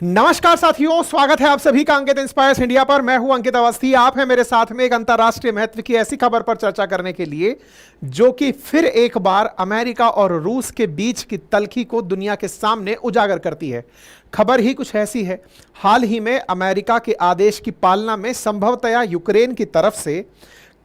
नमस्कार साथियों, स्वागत है आप सभी का अंकित इंस्पायर्स इंडिया पर। मैं हूं अंकित अवस्थी। आप हैं मेरे साथ में एक अंतरराष्ट्रीय महत्व की ऐसी खबर पर चर्चा करने के लिए जो कि फिर एक बार अमेरिका और रूस के बीच की तल्खी को दुनिया के सामने उजागर करती है। खबर ही कुछ ऐसी है, हाल ही में अमेरिका के आदेश की पालना में संभवतया यूक्रेन की तरफ से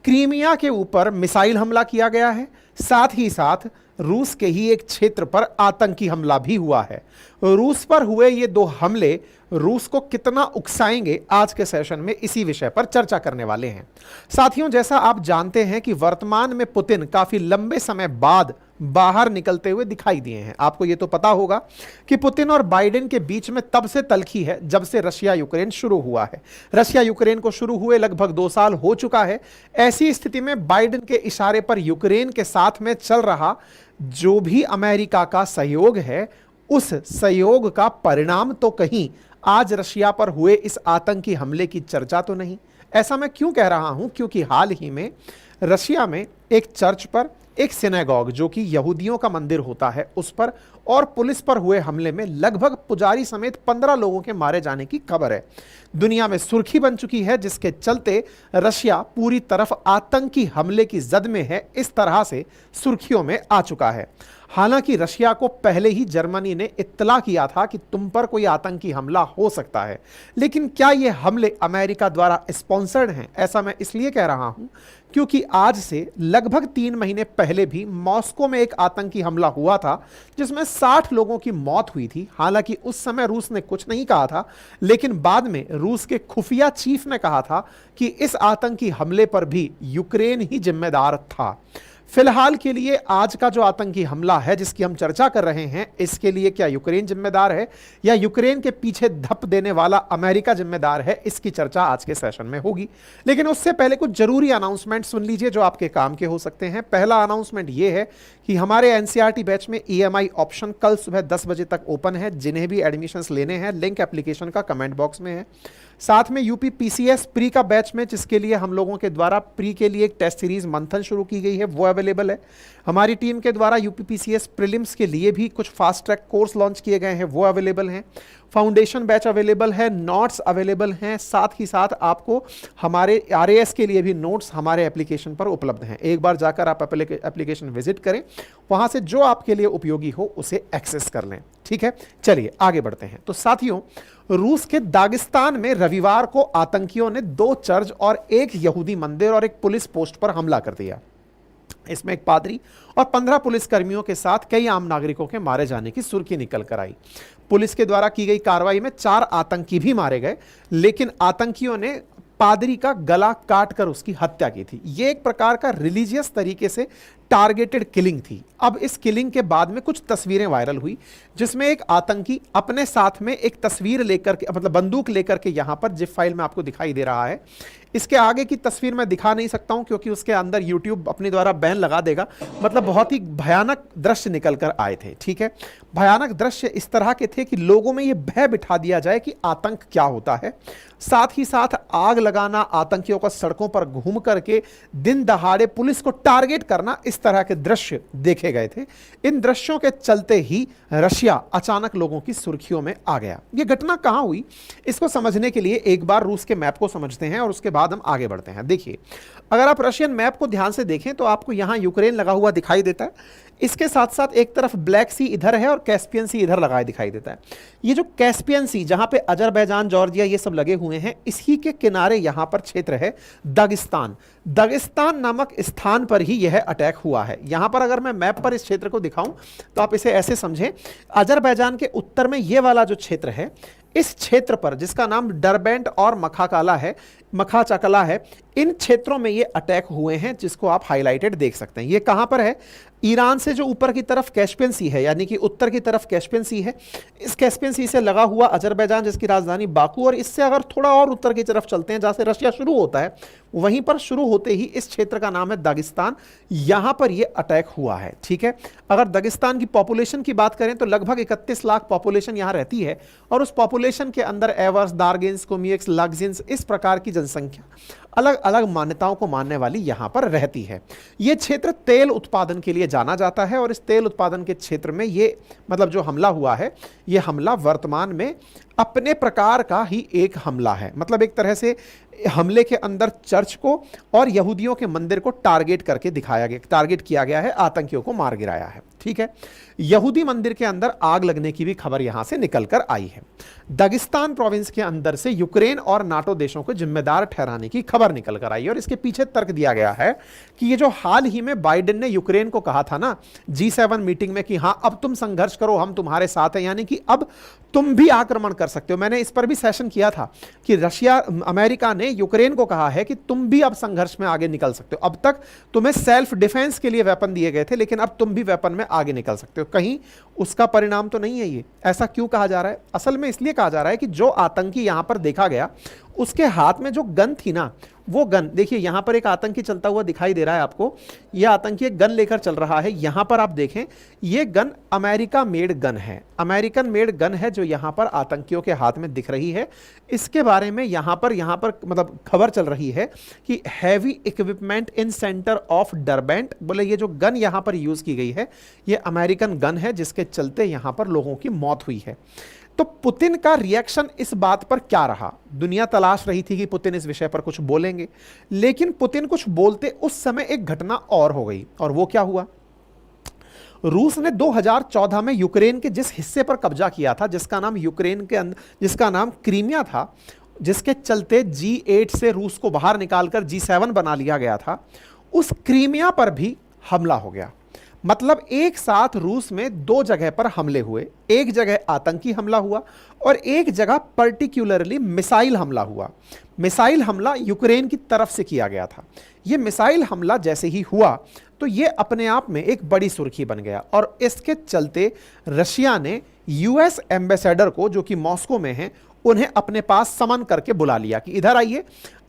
क्रीमिया के ऊपर मिसाइल हमला किया गया है। साथ ही साथ रूस के ही एक क्षेत्र पर आतंकी हमला भी हुआ है। रूस पर हुए ये दो हमले रूस को कितना उकसाएंगे, आज के सेशन में इसी विषय पर चर्चा करने वाले हैं। साथियों, जैसा आप जानते हैं कि वर्तमान में पुतिन काफी लंबे समय बाद बाहर निकलते हुए दिखाई दिए हैं। आपको यह तो पता होगा कि पुतिन और बाइडेन के बीच में तब से तल्खी है जब से रशिया यूक्रेन शुरू हुआ है। रशिया यूक्रेन को शुरू हुए लगभग 2 साल हो चुका है। ऐसी स्थिति में बाइडेन के इशारे पर यूक्रेन के साथ में चल रहा जो भी अमेरिका का सहयोग है, उस सहयोग का परिणाम तो कहीं आज रशिया पर हुए इस आतंकी हमले की चर्चा तो नहीं। ऐसा मैं क्यों कह रहा हूं? क्योंकि हाल ही में रशिया में एक चर्च पर, एक सिनेगॉग जो कि यहूदियों का मंदिर होता है, उस पर और पुलिस पर हुए हमले में लगभग पुजारी समेत 15 लोगों के मारे जाने की खबर है। दुनिया में सुर्खी बन चुकी है, जिसके चलते रशिया पूरी तरफ आतंकी हमले की जद में है, इस तरह से सुर्खियों में आ चुका है। हालांकि रशिया को पहले ही जर्मनी ने इत्तला किया था कि तुम पर कोई आतंकी हमला हो सकता है, लेकिन क्या ये हमले अमेरिका द्वारा स्पॉन्सर्ड हैं? ऐसा मैं इसलिए कह रहा हूं क्योंकि आज से लगभग 3 महीने पहले भी मॉस्को में एक आतंकी हमला हुआ था जिसमें 60 लोगों की मौत हुई थी। हालांकि उस समय रूस ने कुछ नहीं कहा था, लेकिन बाद में रूस के खुफिया चीफ ने कहा था कि इस आतंकी हमले पर भी यूक्रेन ही जिम्मेदार था। फिलहाल के लिए आज का जो आतंकी हमला है जिसकी हम चर्चा कर रहे हैं, इसके लिए क्या यूक्रेन जिम्मेदार है या यूक्रेन के पीछे धप देने वाला अमेरिका जिम्मेदार है, इसकी चर्चा आज के सेशन में होगी। लेकिन उससे पहले कुछ जरूरी अनाउंसमेंट सुन लीजिए जो आपके काम के हो सकते हैं। पहला अनाउंसमेंट यह है कि हमारे एनसीईआरटी बैच में ईएमआई ऑप्शन कल सुबह 10 बजे तक ओपन है। जिन्हें भी एडमिशंस लेने हैं, लिंक एप्लीकेशन का कमेंट बॉक्स में है। साथ में यूपी पीसीएस प्री का बैच में, जिसके लिए हम लोगों के द्वारा प्री के लिए एक टेस्ट सीरीज मंथन शुरू की गई है, वो अवेलेबल है। हमारी टीम के द्वारा यूपी पीसीएस प्रीलिम्स के लिए भी कुछ फास्ट ट्रैक कोर्स लॉन्च किए गए हैं, वो अवेलेबल हैं। फाउंडेशन बैच अवेलेबल है, नोट्स अवेलेबल हैं। साथ ही साथ आपको हमारे आरएएस के लिए भी नोट्स हमारे एप्लीकेशन पर उपलब्ध हैं। एक बार जाकर आप एप्लीकेशन विजिट करें, वहां से जो आपके लिए उपयोगी हो उसे एक्सेस कर लें। ठीक है, चलिए आगे बढ़ते हैं। तो साथियों, रूस के दागिस्तान में रविवार को आतंकियों ने 2 चर्च और एक यहूदी मंदिर और एक पुलिस पोस्ट पर हमला कर दिया। इसमें एक पादरी और 15 पुलिसकर्मियों के साथ कई आम नागरिकों के मारे जाने की सुर्खी निकल कर आई। पुलिस के द्वारा की गई कार्रवाई में 4 आतंकी भी मारे गए, लेकिन आतंकियों ने पादरी का गला काटकर उसकी हत्या की थी। यह एक प्रकार का रिलीजियस तरीके से टारगेटेड किलिंग थी। अब इस किलिंग के बाद में कुछ तस्वीरें वायरल हुई जिसमें एक आतंकी अपने साथ में एक तस्वीर लेकर के, मतलब बंदूक लेकर के, यहां पर जिप फाइल में आपको दिखाई दे रहा है। इसके आगे की तस्वीर मैं दिखा नहीं सकता हूं क्योंकि उसके अंदर यूट्यूब अपने द्वारा बैन लगा देगा। मतलब बहुत ही भयानक दृश्य निकल कर आए थे। ठीक है, भयानक दृश्य इस तरह के थे कि लोगों में यह भय बिठा दिया जाए कि आतंक क्या होता है। साथ ही साथ आग लगाना, आतंकियों को सड़कों पर घूम करके दिन दहाड़े पुलिस को टारगेट करना, इस तरह के दृश्य देखे गए थे। इन दृश्यों के चलते ही रशिया अचानक लोगों की सुर्खियों में आ गया। यह घटना कहां हुई, इसको समझने के लिए एक बार रूस के मैप को समझते हैं और उसके बाद हम आगे बढ़ते हैं। देखिए, अगर आप रशियन मैप को ध्यान से देखें तो आपको यहां यूक्रेन लगा हुआ दिखाई देता है। इसके साथ साथ एक तरफ ब्लैक सी इधर है और कैस्पियन सी इधर लगा दिखाई देता है। ये जो कैस्पियन सी, जहां पे अजरबैजान, जॉर्जिया ये सब लगे हुए हैं, इसी के किनारे यहां पर क्षेत्र है दागिस्तान। दागिस्तान नामक स्थान पर ही यह अटैक हुआ है। यहां पर अगर मैं मैप पर इस क्षेत्र को दिखाऊं तो आप इसे ऐसे समझें, अजरबैजान के उत्तर में यह वाला जो क्षेत्र है, इस क्षेत्र पर, जिसका नाम डरबेंट और मखाचकला है, इन क्षेत्रों में ये अटैक हुए हैं, जिसको आप हाईलाइटेड देख सकते हैं। ये कहां पर है? ईरान से जो ऊपर की तरफ कैस्पियन सी है, यानी कि उत्तर की तरफ कैस्पियन सी है, इस कैस्पियन सी से लगा हुआ अजरबैजान जिसकी राजधानी बाकू, और इससे अगर थोड़ा और उत्तर की तरफ चलते हैं जहां से रशिया शुरू होता है, वहीं पर शुरू होते ही इस क्षेत्र का नाम है दागिस्तान। यहां पर यह अटैक हुआ है। ठीक है, अगर दागिस्तान की पॉपुलेशन की बात करें तो लगभग 31 लाख पॉपुलेशन यहां रहती है और उस पॉपुलेशन के अंदर एवर्स, दार्गिन्स, कोमियक्स, लग्जिन्स, इस प्रकार की जनसंख्या अलग अलग मान्यताओं को मानने वाली यहां पर रहती है। यह क्षेत्र तेल उत्पादन के लिए जाना जाता है और इस तेल उत्पादन के क्षेत्र में ये मतलब जो हमला हुआ है, यह हमला वर्तमान में अपने प्रकार का ही एक हमला है। मतलब एक तरह से हमले के अंदर चर्च को और यहूदियों के मंदिर को टारगेट करके टारगेट किया गया है, आतंकियों को मार गिराया है। ठीक है, यहूदी मंदिर के अंदर आग लगने की भी खबर यहां से निकलकर आई है। दागिस्तान प्रोविंस के अंदर से यूक्रेन और नाटो देशों को जिम्मेदार ठहराने की खबर निकलकर आई है और इसके पीछे तर्क दिया गया है कि ये जो हाल ही में बाइडेन ने यूक्रेन को कहा था ना G7 मीटिंग में कि हां अब तुम संघर्ष करो, हम तुम्हारे साथ हैं, यानी कि अब तुम भी आक्रमण कर सकते हो। मैंने इस पर भी सेशन किया था कि अमेरिका ने यूक्रेन को कहा है कि तुम भी अब संघर्ष में आगे निकल सकते हो। अब तक तुम्हें सेल्फ डिफेंस के लिए वेपन दिए गए थे, लेकिन अब तुम भी वेपन में आगे निकल सकते हो। कहीं उसका परिणाम तो नहीं है ये? ऐसा क्यों कहा जा रहा है? असल में इसलिए कहा जा रहा है कि जो आतंकी यहां पर देखा गया उसके हाथ में जो गन थी ना, वो गन देखिए, यहां पर एक आतंकी चलता हुआ दिखाई दे रहा है आपको। यह आतंकी एक गन लेकर चल रहा है। यहां पर आप देखें, यह गन अमेरिका मेड गन है, अमेरिकन मेड गन है जो यहां पर आतंकियों के हाथ में दिख रही है। इसके बारे में यहां पर मतलब खबर चल रही है कि heavy equipment in centre of Derbent, बोले ये जो गन यहां पर यूज की गई है ये अमेरिकन गन है, जिसके चलते यहां पर लोगों की मौत हुई है। तो पुतिन का रिएक्शन इस बात पर क्या रहा? दुनिया तलाश रही थी कि पुतिन इस विषय पर कुछ बोलेंगे, लेकिन पुतिन कुछ बोलते उस समय एक घटना और हो गई। और वो क्या हुआ? रूस ने 2014 में यूक्रेन के जिस हिस्से पर कब्जा किया था, जिसका नाम यूक्रेन के अंदर जिसका नाम क्रीमिया था, जिसके चलते G8 से रूस को बाहर निकालकर G7 बना लिया गया था, उस क्रीमिया पर भी हमला हो गया। मतलब एक साथ रूस में दो जगह पर हमले हुए। एक जगह आतंकी हमला हुआ और एक जगह पर्टिकुलरली मिसाइल हमला हुआ। मिसाइल हमला यूक्रेन की तरफ से किया गया था। यह मिसाइल हमला जैसे ही हुआ तो यह अपने आप में एक बड़ी सुर्खी बन गया और इसके चलते रशिया ने यूएस एम्बेसडर को, जो कि मॉस्को में हैं, उन्हें अपने पास समन करके बुला लिया कि इधर आइए,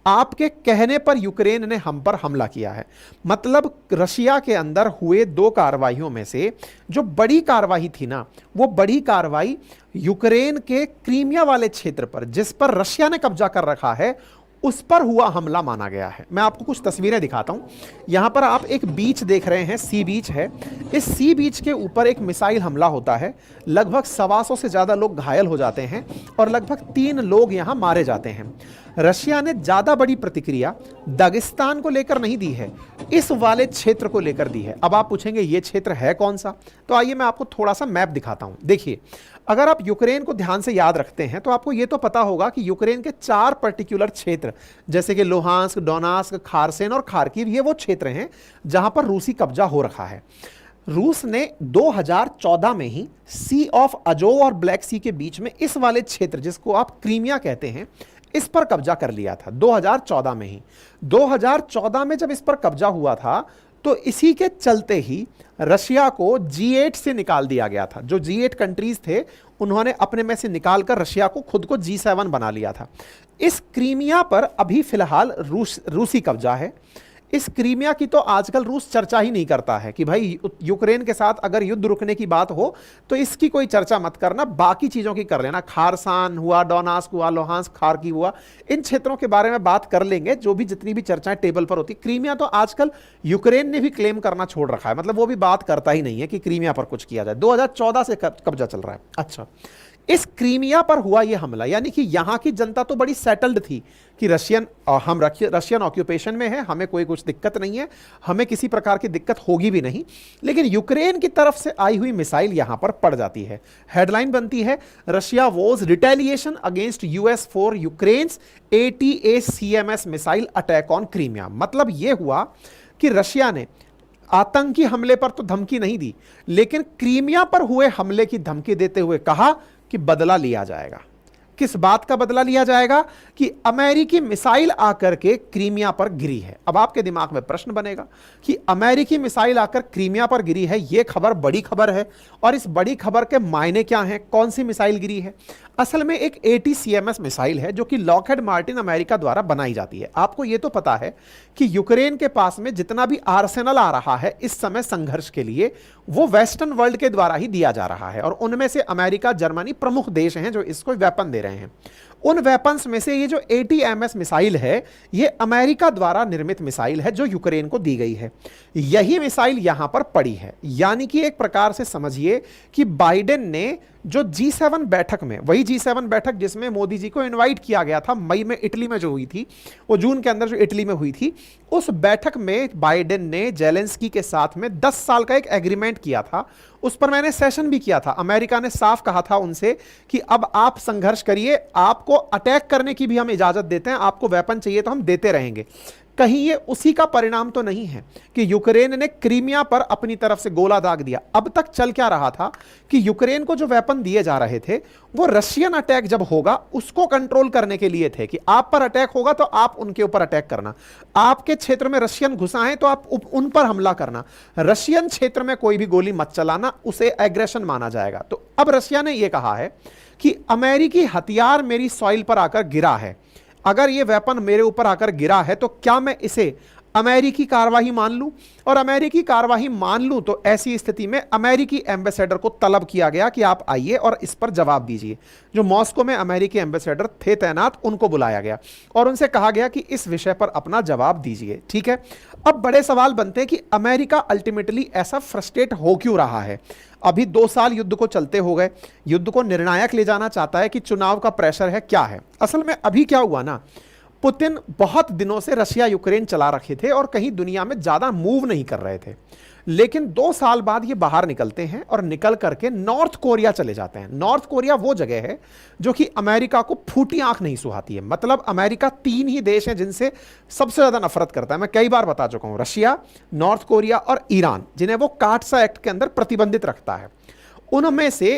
आपके कहने पर यूक्रेन ने हम पर हमला किया है। मतलब रशिया के अंदर हुए दो कार्रवाइयों में से जो बड़ी कार्रवाई थी ना, वो बड़ी कार्रवाई यूक्रेन के क्रीमिया वाले क्षेत्र पर, जिस पर रशिया ने कब्जा कर रखा है, उस पर हुआ हमला माना गया है। मैं आपको कुछ तस्वीरें दिखाता हूं। यहां पर आप एक बीच देख रहे हैं, सी बीच है। इस सी बीच के ऊपर एक मिसाइल हमला होता है, लगभग 125 से ज्यादा लोग घायल हो जाते हैं और लगभग 3 लोग यहां मारे जाते हैं। रशिया ने ज्यादा बड़ी प्रतिक्रिया दागिस्तान को लेकर नहीं दी है, इस वाले क्षेत्र को लेकर दी है। अब आप पूछेंगे ये क्षेत्र है कौन सा? तो आइए मैं आपको थोड़ा सा मैप दिखाता हूं। देखिए, अगर आप यूक्रेन को ध्यान से याद रखते हैं तो आपको ये तो पता होगा कि यूक्रेन के 4 पर्टिकुलर क्षेत्र, जैसे कि लोहांस्क, डोनास्क, खारसेन और खार्किव, ये वो क्षेत्र हैं जहां पर रूसी कब्जा हो रखा है। रूस ने 2014 में ही सी ऑफ अजोव और ब्लैक सी के बीच में इस वाले क्षेत्र, जिसको आप क्रीमिया कहते हैं, इस पर कब्जा कर लिया था 2014 में ही। 2014 में जब इस पर कब्जा हुआ था तो इसी के चलते ही रशिया को G8 से निकाल दिया गया था। जो G8 कंट्रीज थे उन्होंने अपने में से निकालकर रशिया को खुद को G7 बना लिया था। इस क्रीमिया पर अभी फिलहाल रूसी कब्जा है। इस क्रीमिया की तो आजकल रूस चर्चा ही नहीं करता है कि भाई यूक्रेन के साथ अगर युद्ध रुकने की बात हो तो इसकी कोई चर्चा मत करना, बाकी चीजों की कर लेना। खारसान हुआ, डोनास्क हुआ, लोहांस्क, खार्किव हुआ, इन क्षेत्रों के बारे में बात कर लेंगे, जो भी जितनी भी चर्चाएं टेबल पर होती। क्रीमिया तो आजकल यूक्रेन ने भी क्लेम करना छोड़ रखा है, मतलब वो भी बात करता ही नहीं है कि क्रीमिया पर कुछ किया जाए। 2014 से कब्जा चल रहा है। अच्छा, इस क्रीमिया पर हुआ यह हमला, यानी कि यहां की जनता तो बड़ी सेटल्ड थी कि हम रशियन ऑक्यूपेशन में है, हमें कोई कुछ दिक्कत नहीं है, हमें किसी प्रकार की दिक्कत होगी भी नहीं। लेकिन यूक्रेन की तरफ से आई हुई मिसाइल यहां पर पड़ जाती है। हेडलाइन बनती है, Russia was retaliation against US for Ukraine's ATACMS missile attack on Crimea. मतलब यह हुआ कि रशिया ने आतंकी हमले पर तो धमकी नहीं दी, लेकिन क्रीमिया पर हुए हमले की धमकी देते हुए कहा कि बदला लिया जाएगा। किस बात का बदला लिया जाएगा? कि अमेरिकी मिसाइल आकर के क्रीमिया पर गिरी है। अब आपके दिमाग में प्रश्न बनेगा कि अमेरिकी मिसाइल आकर क्रीमिया पर गिरी है, यह खबर बड़ी खबर है, और इस बड़ी खबर के मायने क्या हैं? कौन सी मिसाइल गिरी है? असल में एक ATCMS मिसाइल है जो कि लॉकहेड मार्टिन अमेरिका द्वारा बनाई जाती है। आपको यह तो पता है कि यूक्रेन के पास में जितना भी आर्सेनल आ रहा है इस समय संघर्ष के लिए, वो वेस्टर्न वर्ल्ड के द्वारा ही दिया जा रहा है, और उनमें से अमेरिका, जर्मनी प्रमुख देश हैं जो इसको वेपन दे रहे हैं। उन वेपन्स में से ये जो ATMS मिसाइल है, ये अमेरिका द्वारा निर्मित मिसाइल है जो यूक्रेन को दी गई है। यही मिसाइल यहां पर पड़ी है। यानी कि एक प्रकार से समझिए कि बाइडेन ने जो G7 बैठक में, वही G7 बैठक जिसमें मोदी जी को इनवाइट किया गया था मई में इटली में जो हुई थी, वो जून के अंदर जो इटली में हुई थी, उस बैठक में बाइडेन ने जेलेंस्की के साथ में 10 साल का एक एग्रीमेंट किया था। उस पर मैंने सेशन भी किया था। अमेरिका ने साफ कहा था उनसे कि अब आप संघर्ष करिए, आपको अटैक करने की भी हम इजाजत देते हैं, आपको वेपन चाहिए तो हम देते रहेंगे। कहीं ये उसी का परिणाम तो नहीं है कि यूक्रेन ने क्रीमिया पर अपनी तरफ से गोला दाग दिया। अब तक चल क्या रहा था कि यूक्रेन को जो वेपन दिए जा रहे थे वो रशियन अटैक जब होगा उसको कंट्रोल करने के लिए थे, कि आप पर अटैक होगा तो आप उनके ऊपर अटैक करना, आपके क्षेत्र में रशियन घुसा है तो आप उन पर हमला करना, रशियन क्षेत्र में कोई भी गोली मत चलाना, उसे एग्रेशन माना जाएगा। तो अब रशिया ने यह कहा है कि अमेरिकी हथियार मेरी सॉइल पर आकर गिरा है, अगर ये वेपन मेरे ऊपर आकर गिरा है तो क्या मैं इसे अमेरिकी कार्रवाई मान लूं? और अमेरिकी कार्रवाई मान लूं तो ऐसी स्थिति में अमेरिकी एम्बेसडर को तलब किया गया कि आप आइए और इस पर जवाब दीजिए। जो मॉस्को में अमेरिकी एम्बेसडर थे तैनात, उनको बुलाया गया और उनसे कहा गया कि इस विषय पर अपना जवाब दीजिए। ठीक है, अब बड़े सवाल बनते हैं कि अमेरिका अल्टीमेटली ऐसा फ्रस्ट्रेट हो क्यों रहा है? अभी 2 साल युद्ध को चलते हो गए, युद्ध को निर्णायक ले जाना चाहता है कि चुनाव का प्रेशर है, क्या है? असल में अभी क्या हुआ ना, पुतिन बहुत दिनों से रशिया यूक्रेन चला रखे थे और कहीं दुनिया में ज्यादा मूव नहीं कर रहे थे, लेकिन 2 साल बाद ये बाहर निकलते हैं और निकल करके नॉर्थ कोरिया चले जाते हैं। नॉर्थ कोरिया वो जगह है जो कि अमेरिका को फूटी आंख नहीं सुहाती है। मतलब अमेरिका 3 ही देश हैं जिनसे सबसे ज्यादा नफरत करता है। मैं कई बार बता चुका हूं, रशिया, नॉर्थ कोरिया और ईरान, जिन्हें वो काटसा एक्ट के अंदर प्रतिबंधित रखता है। उनमें से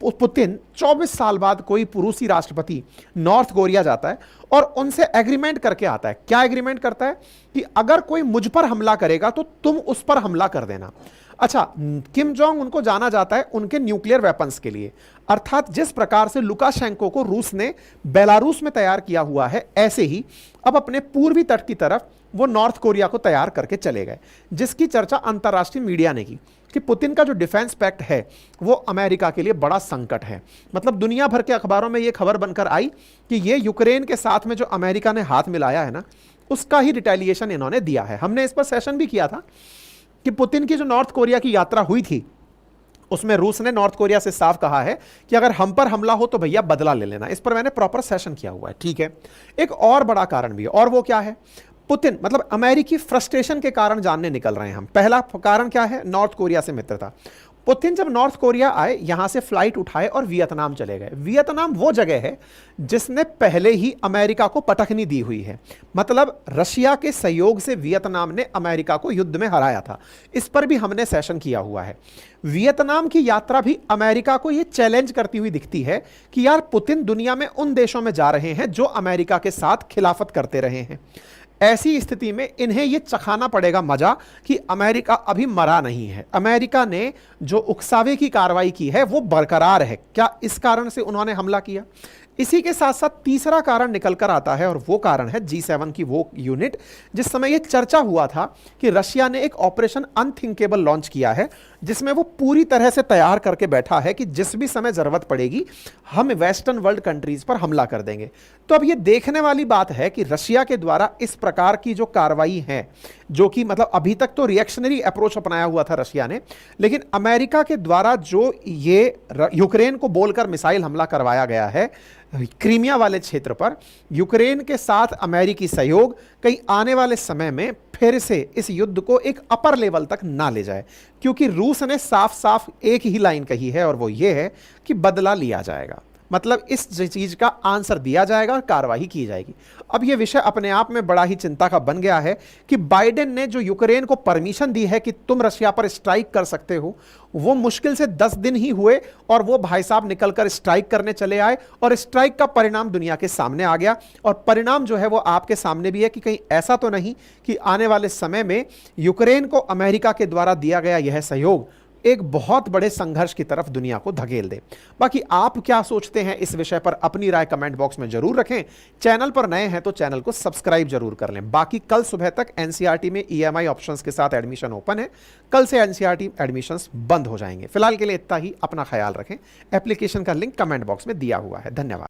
पुतिन 24 साल बाद कोई रूसी राष्ट्रपति नॉर्थ कोरिया जाता है और उनसे एग्रीमेंट करके आता है। क्या एग्रीमेंट करता है? कि अगर कोई मुझ पर हमला करेगा तो तुम उस पर हमला कर देना। अच्छा, किम जोंग उनको जाना जाता है उनके न्यूक्लियर वेपन्स के लिए, अर्थात जिस प्रकार से लुकाशेंको को रूस ने बेलारूस में तैयार किया हुआ है, ऐसे ही अब अपने पूर्वी तट की तरफ वो नॉर्थ कोरिया को तैयार करके चले गए, जिसकी चर्चा अंतर्राष्ट्रीय मीडिया ने की कि पुतिन का जो डिफेंस पैक्ट है वो अमेरिका के लिए बड़ा संकट है। मतलब दुनिया भर के अखबारों में ये खबर बनकर आई कि ये यूक्रेन के साथ में जो अमेरिका ने हाथ मिलाया है ना, उसका ही रिटेलिएशन इन्होंने दिया है। हमने इस पर सेशन भी किया था कि पुतिन की जो नॉर्थ कोरिया की यात्रा हुई थी उसमें रूस ने नॉर्थ कोरिया से साफ कहा है कि अगर हम पर हमला हो तो भैया बदला ले लेना। इस पर मैंने प्रॉपर सेशन किया हुआ है। ठीक है, एक और बड़ा कारण भी है, और वो क्या है? पुतिन मतलब अमेरिकी फ्रस्ट्रेशन के कारण जानने निकल रहे हैं हम। पहला कारण क्या है? नॉर्थ कोरिया से मित्रता। पुतिन जब नॉर्थ कोरिया आए, यहां से फ्लाइट उठाए और वियतनाम चले गए। वियतनाम वो जगह है जिसने पहले ही अमेरिका को पटखनी दी हुई है। मतलब रशिया के सहयोग से वियतनाम ने अमेरिका को युद्ध में हराया था। इस पर भी हमने सेशन किया हुआ है। वियतनाम की यात्रा भी अमेरिका को यह चैलेंज करती हुई दिखती है कि यार पुतिन दुनिया में उन देशों में जा रहे हैं जो अमेरिका के साथ खिलाफत करते रहे हैं। ऐसी स्थिति में इन्हें यह चखाना पड़ेगा मजा कि अमेरिका अभी मरा नहीं है। अमेरिका ने जो उकसावे की कार्रवाई की है वो बरकरार है। क्या इस कारण से उन्होंने हमला किया? इसी के साथ साथ तीसरा कारण निकल कर आता है और वो कारण है G7 की वो यूनिट जिस समय यह चर्चा हुआ था कि रशिया ने एक ऑपरेशन अनथिंकेबल लॉन्च किया है, जिसमें वो पूरी तरह से तैयार करके बैठा है कि जिस भी समय जरूरत पड़ेगी हम वेस्टर्न वर्ल्ड कंट्रीज पर हमला कर देंगे। तो अब ये देखने वाली बात है कि रशिया के द्वारा इस प्रकार की जो कार्रवाई है, जो कि मतलब अभी तक तो रिएक्शनरी अप्रोच अपनाया हुआ था रशिया ने, लेकिन अमेरिका के द्वारा जो ये यूक्रेन को बोलकर मिसाइल हमला करवाया गया है क्रीमिया वाले क्षेत्र पर, यूक्रेन के साथ अमेरिकी सहयोग कहीं आने वाले समय में फिर से इस युद्ध को एक अपर लेवल तक ना ले जाए, क्योंकि रूस ने साफ साफ एक ही लाइन कही है और वो ये है कि बदला लिया जाएगा। मतलब इस चीज का आंसर दिया जाएगा और कार्रवाई की जाएगी। अब यह विषय अपने आप में बड़ा ही चिंता का बन गया है कि बाइडेन ने जो यूक्रेन को परमिशन दी है कि तुम रशिया पर स्ट्राइक कर सकते हो, वो मुश्किल से 10 दिन ही हुए और वो भाई साहब निकलकर स्ट्राइक करने चले आए और स्ट्राइक का परिणाम दुनिया के सामने आ गया। और परिणाम जो है वो आपके सामने भी है कि कहीं ऐसा तो नहीं कि आने वाले समय में यूक्रेन को अमेरिका के द्वारा दिया गया यह सहयोग एक बहुत बड़े संघर्ष की तरफ दुनिया को धकेल दे। बाकी आप क्या सोचते हैं इस विषय पर? अपनी राय कमेंट बॉक्स में जरूर रखें। चैनल पर नए हैं तो चैनल को सब्सक्राइब जरूर कर लें। बाकी कल सुबह तक एनसीईआरटी में ईएमआई ऑप्शंस के साथ एडमिशन ओपन है। कल से एनसीईआरटी एडमिशंस बंद हो जाएंगे। फिलहाल के लिए इतना ही। अपना ख्याल रखें। एप्लीकेशन का लिंक कमेंट बॉक्स में दिया हुआ है। धन्यवाद।